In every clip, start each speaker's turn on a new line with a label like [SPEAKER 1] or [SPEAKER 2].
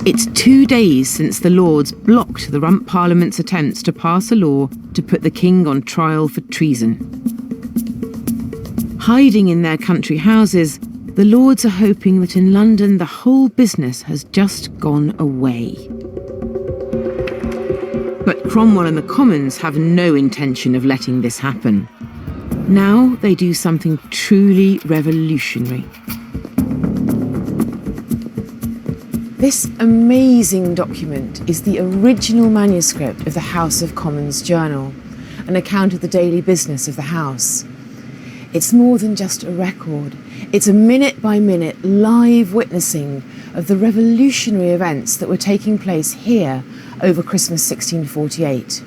[SPEAKER 1] It's 2 days since the Lords blocked the Rump Parliament's attempts to pass a law to put the king on trial for treason. Hiding in their country houses, the Lords are hoping that in London the whole business has just gone away. But Cromwell and the Commons have no intention of letting this happen. Now they do something truly revolutionary.
[SPEAKER 2] This amazing document is the original manuscript of the House of Commons Journal, an account of the daily business of the House. It's more than just a record. It's a minute-by-minute live witnessing of the revolutionary events that were taking place here over Christmas 1648.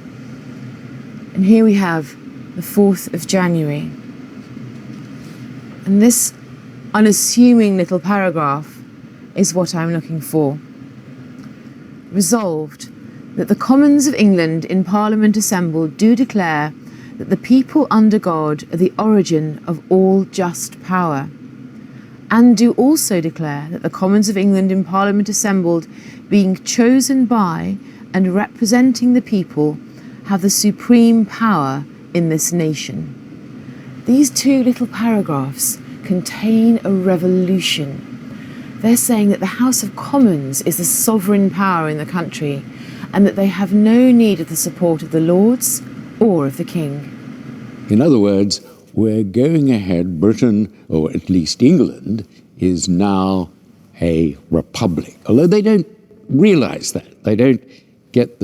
[SPEAKER 2] And here we have the 4th of January. And this unassuming little paragraph is what I'm looking for. Resolved, that the Commons of England in Parliament assembled do declare that the people under God are the origin of all just power, and do also declare that the Commons of England in Parliament assembled, being chosen by and representing the people, have the supreme power in this nation. These two little paragraphs contain a revolution. They're saying that the House of Commons is the sovereign power in the country and that they have no need of the support of the Lords or of the King.
[SPEAKER 3] In other words, we're going ahead, Britain, or at least England, is now a republic. Although they don't realise that. They don't get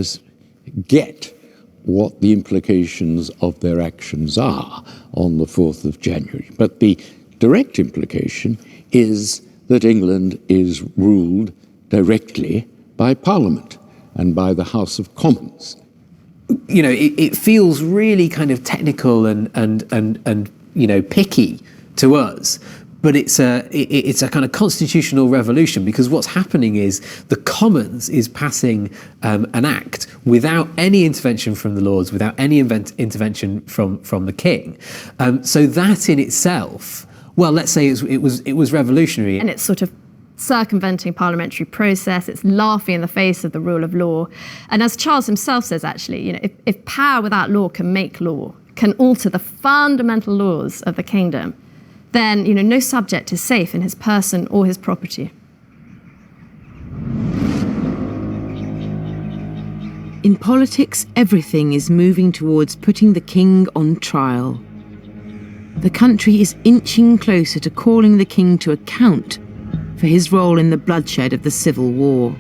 [SPEAKER 3] what the implications of their actions are on the 4th of January. But the direct implication is that England is ruled directly by Parliament and by the House of Commons.
[SPEAKER 4] You know, it feels really kind of technical and you know, picky to us, but it's a kind of constitutional revolution, because what's happening is the Commons is passing an act without any intervention from the Lords, without any intervention from the King. So that in itself, well, let's say it was revolutionary.
[SPEAKER 5] And it's sort of circumventing parliamentary process, it's laughing in the face of the rule of law. And as Charles himself says, actually, you know, if power without law can make law, can alter the fundamental laws of the kingdom, then, you know, no subject is safe in his person or his property.
[SPEAKER 1] In politics, everything is moving towards putting the king on trial. The country is inching closer to calling the king to account for his role in the bloodshed of the Civil War.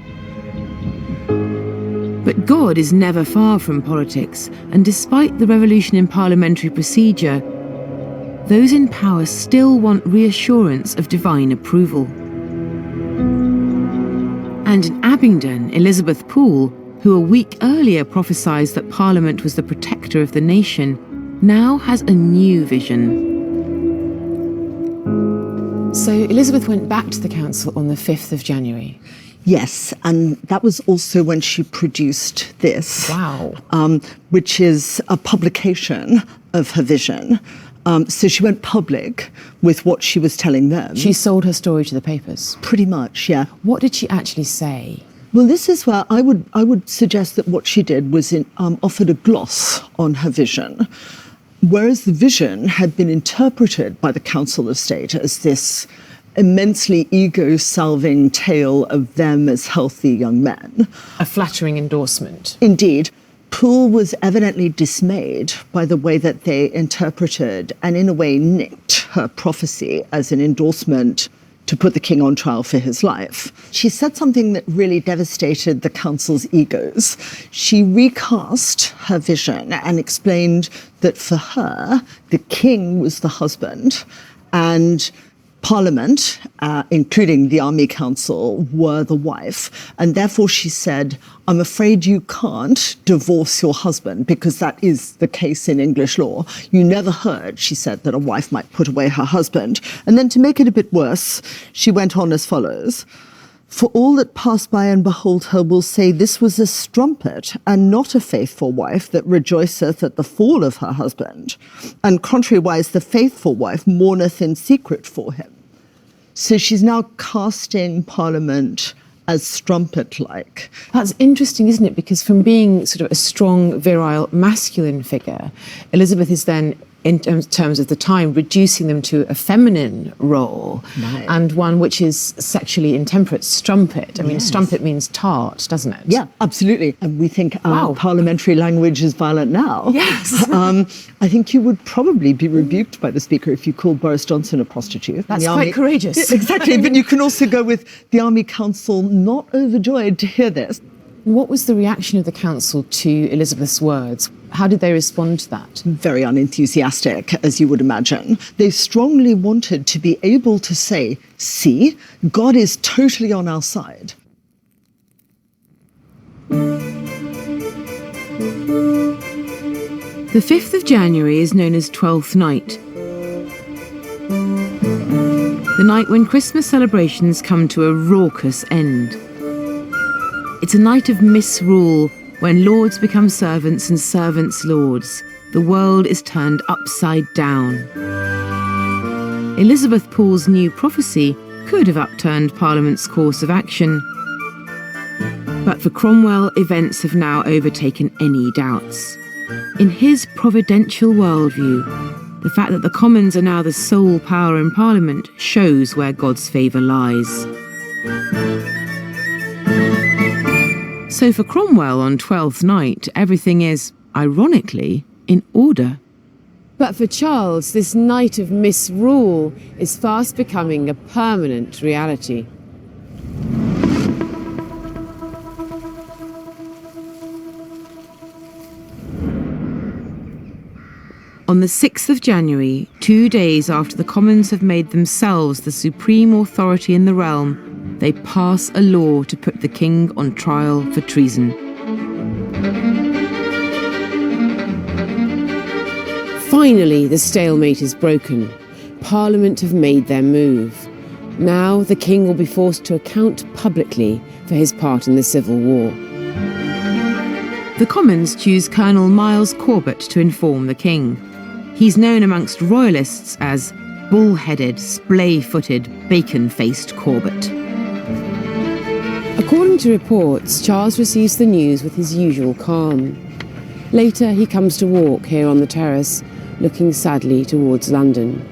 [SPEAKER 1] But God is never far from politics, and despite the revolution in parliamentary procedure, those in power still want reassurance of divine approval. And in Abingdon, Elizabeth Poole, who a week earlier prophesied that Parliament was the protector of the nation, now has a new vision.
[SPEAKER 2] So Elizabeth went back to the council on the 5th of January.
[SPEAKER 6] Yes, and that was also when she produced this.
[SPEAKER 2] Wow.
[SPEAKER 6] Which is a publication of her vision. So she went public with what she was telling them.
[SPEAKER 2] She sold her story to the papers.
[SPEAKER 6] Pretty much, yeah.
[SPEAKER 2] What did she actually say?
[SPEAKER 6] Well, this is where I would suggest that what she did was offered a gloss on her vision. Whereas the vision had been interpreted by the Council of State as this immensely ego-salving tale of them as healthy young men.
[SPEAKER 2] A flattering endorsement.
[SPEAKER 6] Indeed. Poole was evidently dismayed by the way that they interpreted and in a way nicked her prophecy as an endorsement to put the king on trial for his life. She said something that really devastated the council's egos. She recast her vision and explained that for her, the king was the husband and Parliament, including the Army Council, were the wife. And therefore, she said, I'm afraid you can't divorce your husband, because that is the case in English law. You never heard, she said, that a wife might put away her husband. And then to make it a bit worse, she went on as follows. For all that pass by and behold her will say this was a strumpet, and not a faithful wife that rejoiceth at the fall of her husband. And contrariwise, the faithful wife mourneth in secret for him. So she's now casting Parliament as strumpet-like.
[SPEAKER 2] That's interesting, isn't it? Because from being sort of a strong, virile, masculine figure, Elizabeth is then, in terms of the time, reducing them to a feminine role,
[SPEAKER 6] Right.
[SPEAKER 2] and one which is sexually intemperate, strumpet. I mean,
[SPEAKER 6] Yes.
[SPEAKER 2] strumpet means tart, doesn't it?
[SPEAKER 6] Yeah, absolutely. And we think our
[SPEAKER 2] Wow.
[SPEAKER 6] parliamentary language is violent now.
[SPEAKER 2] Yes.
[SPEAKER 6] I think you would probably be rebuked by the Speaker if you called Boris Johnson a prostitute.
[SPEAKER 2] That's
[SPEAKER 6] The
[SPEAKER 2] quite courageous.
[SPEAKER 6] Yeah, exactly, but you can also go with the Army Council not overjoyed to hear this.
[SPEAKER 2] What was the reaction of the council to Elizabeth's words? How did they respond to that?
[SPEAKER 6] Very unenthusiastic, as you would imagine. They strongly wanted to be able to say, see, God is totally on our side.
[SPEAKER 1] The 5th of January is known as Twelfth Night, the night when Christmas celebrations come to a raucous end. It's a night of misrule, when lords become servants and servants lords. The world is turned upside down. Elizabeth Pool's new prophecy could have upturned Parliament's course of action. But for Cromwell, events have now overtaken any doubts. In his providential worldview, the fact that the Commons are now the sole power in Parliament shows where God's favour lies. So for Cromwell on Twelfth Night, everything is, ironically, in order.
[SPEAKER 2] But for Charles, this night of misrule is fast becoming a permanent reality.
[SPEAKER 1] On the 6th of January, 2 days after the Commons have made themselves the supreme authority in the realm, they pass a law to put the king on trial for treason.
[SPEAKER 2] Finally, the stalemate is broken. Parliament have made their move. Now the king will be forced to account publicly for his part in the Civil War.
[SPEAKER 1] The Commons choose Colonel Miles Corbett to inform the king. He's known amongst royalists as bull-headed, splay-footed, bacon-faced Corbett.
[SPEAKER 2] According to reports, Charles receives the news with his usual calm. Later, he comes to walk here on the terrace, looking sadly towards London.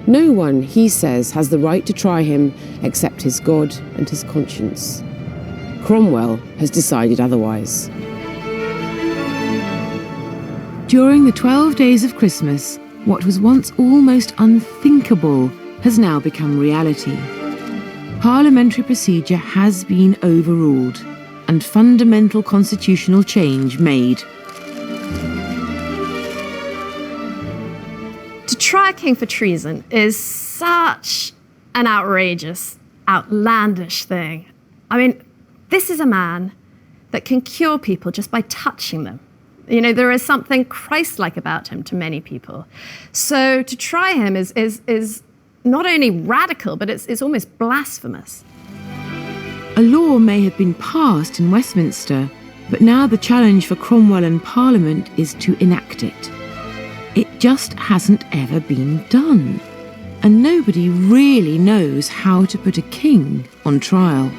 [SPEAKER 2] No one, he says, has the right to try him except his God and his conscience. Cromwell has decided otherwise.
[SPEAKER 1] During the 12 days of Christmas, what was once almost unthinkable has now become reality. Parliamentary procedure has been overruled and fundamental constitutional change made.
[SPEAKER 5] To try a king for treason is such an outrageous, outlandish thing. I mean, this is a man that can cure people just by touching them. You know, there is something Christ-like about him to many people. So to try him is not only radical, but it's almost blasphemous.
[SPEAKER 1] A law may have been passed in Westminster, but now the challenge for Cromwell and Parliament is to enact it. It just hasn't ever been done. And nobody really knows how to put a king on trial.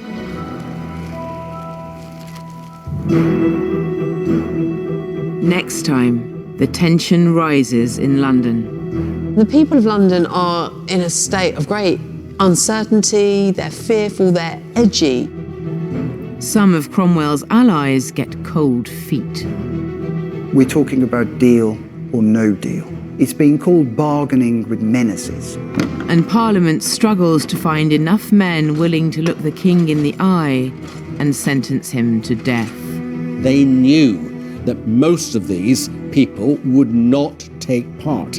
[SPEAKER 1] Next time, the tension rises in London.
[SPEAKER 2] The people of London are in a state of great uncertainty, they're fearful, they're edgy.
[SPEAKER 1] Some of Cromwell's allies get cold feet.
[SPEAKER 7] We're talking about deal or no deal. It's being called bargaining with menaces.
[SPEAKER 1] And Parliament struggles to find enough men willing to look the king in the eye and sentence him to death.
[SPEAKER 8] They knew that most of these people would not take part.